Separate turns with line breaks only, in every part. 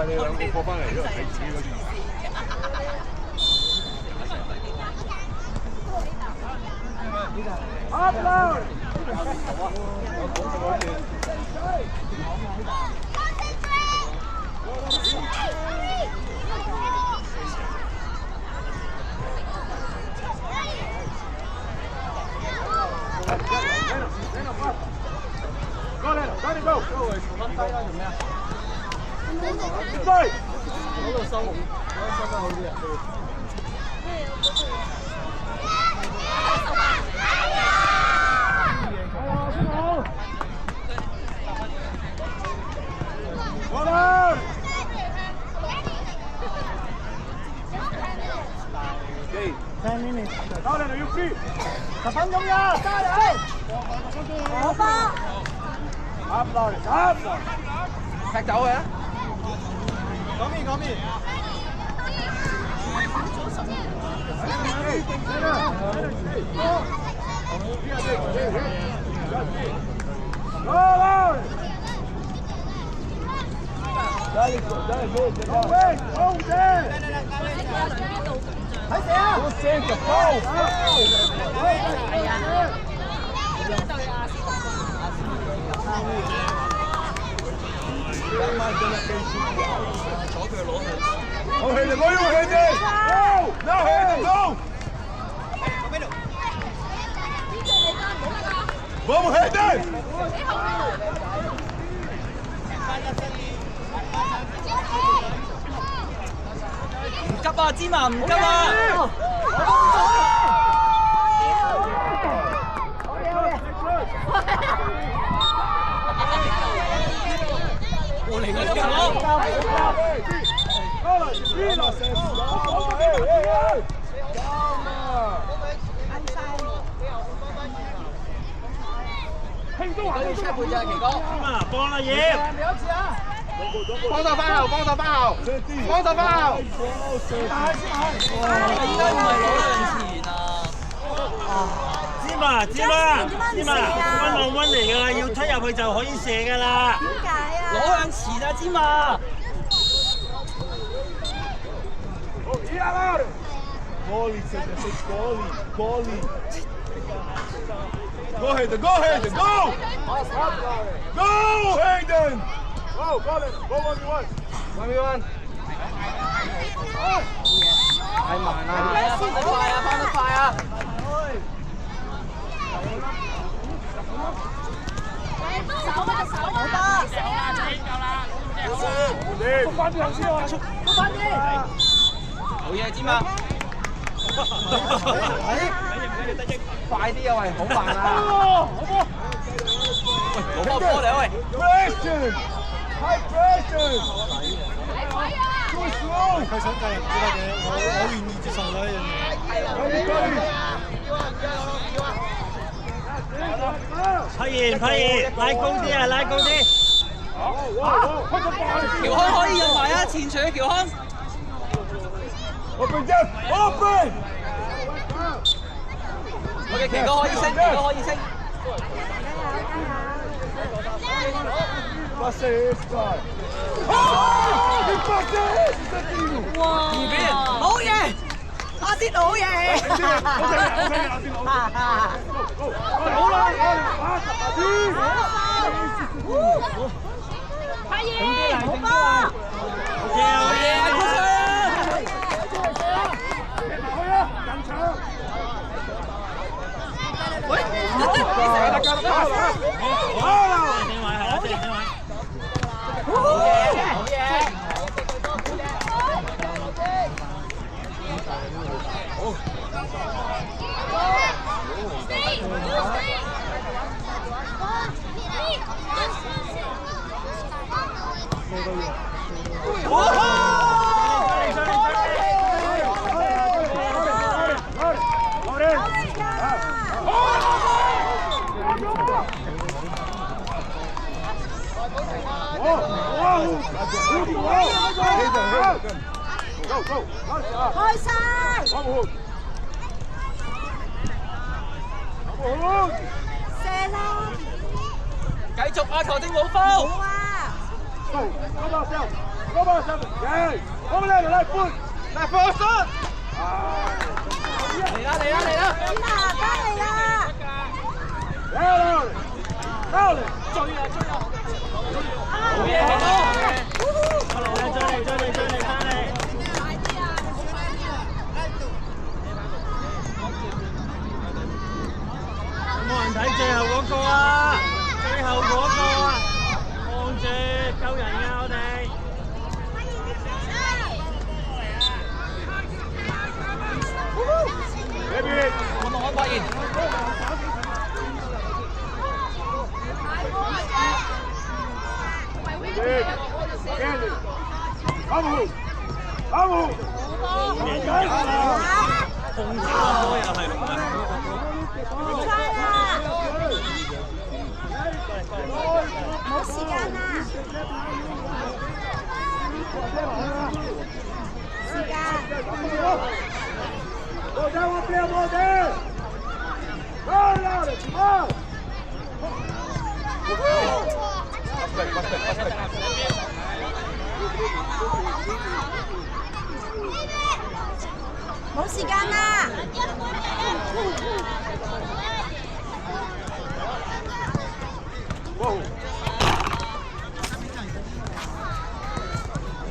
你兩個過翻嚟都係睇自己嗰場。10分鐘呀，加油！好吧。踢走佢啊！嗰邊。睇射啊！好氣就攞呢個氣啫 ，no head no， 冇氣啫。
唔急啊，芝麻唔急啊！我嚟嘅慶祝啊！出盤就係奇哥，啊，幫啦葉，幫手翻後，應該唔係攞向前啊！芝麻，溫浪溫嚟㗎啦，要推入去就可以射㗎啦。點解啊？攞向前啊，芝麻！Go
Hayden, go Hayden, go! Go Hayden! Go, go 1v1.
太慢啦！放得快啊！
手啊！
翻啲後先啊！
翻啲！
好嘢，芝麻！快啲啊喂，好慢啊！喂，攞個波嚟喂
！Pressure, high pressure.
佢想介入只得嘅，我願意接受佢一樣
嘢。批熱，拉高啲！喬康可以入埋啊，前場嘅喬康。
Open Jeff, open!
OK， 奇哥可以升。
哇！好嘢，阿啲好嘢。
好啦，
快啲，好吧。
好嘢，
開晒！射啦！
繼續啊，球證冇 foul。
好啊！
冇人睇最後嗰個啊！最後嗰個啊！望住救人㗎我哋。
我冇發現。
控制個波又係唔得。
冇時間啦！時間。冇時間啦！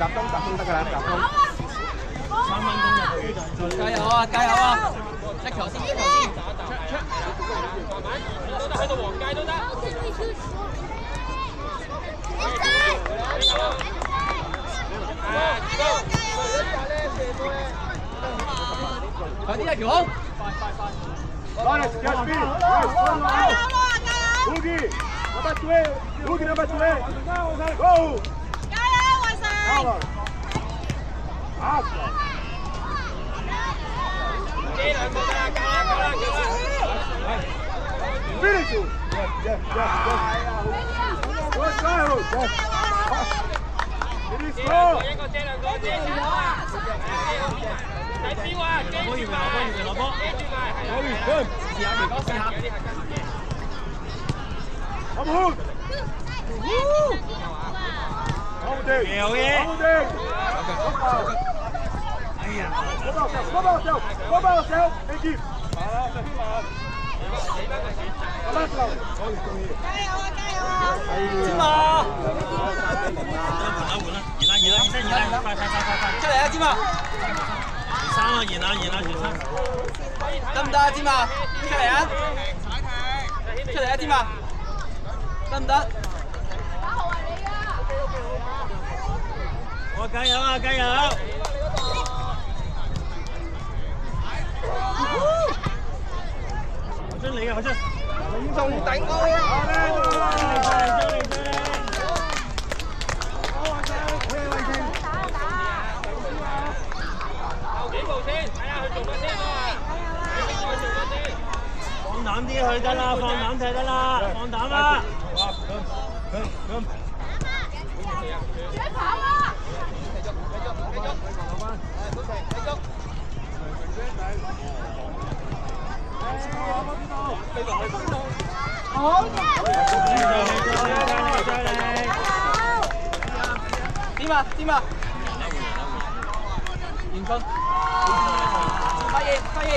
集中得㗎啦，集中。
3分鐘就可以
加油啊！加油啊！一球先，一球先。都得，去到黃界都得。快啲一條好！快！得唔得啊？芝麻，出嚟啊！出嚟啊！芝麻，得唔得？
我加油啊！加油！何俊嚟嘅何俊，
仲頂我！
放膽啲去得啦，放膽踢得啦，放膽啦！
好！
點啊？點啊？延春，發現發現。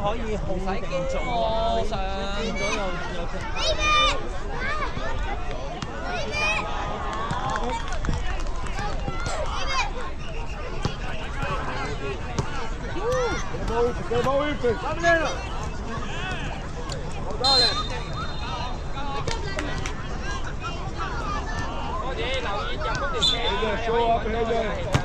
可以控定做，變咗又
多謝留意入嗰條車。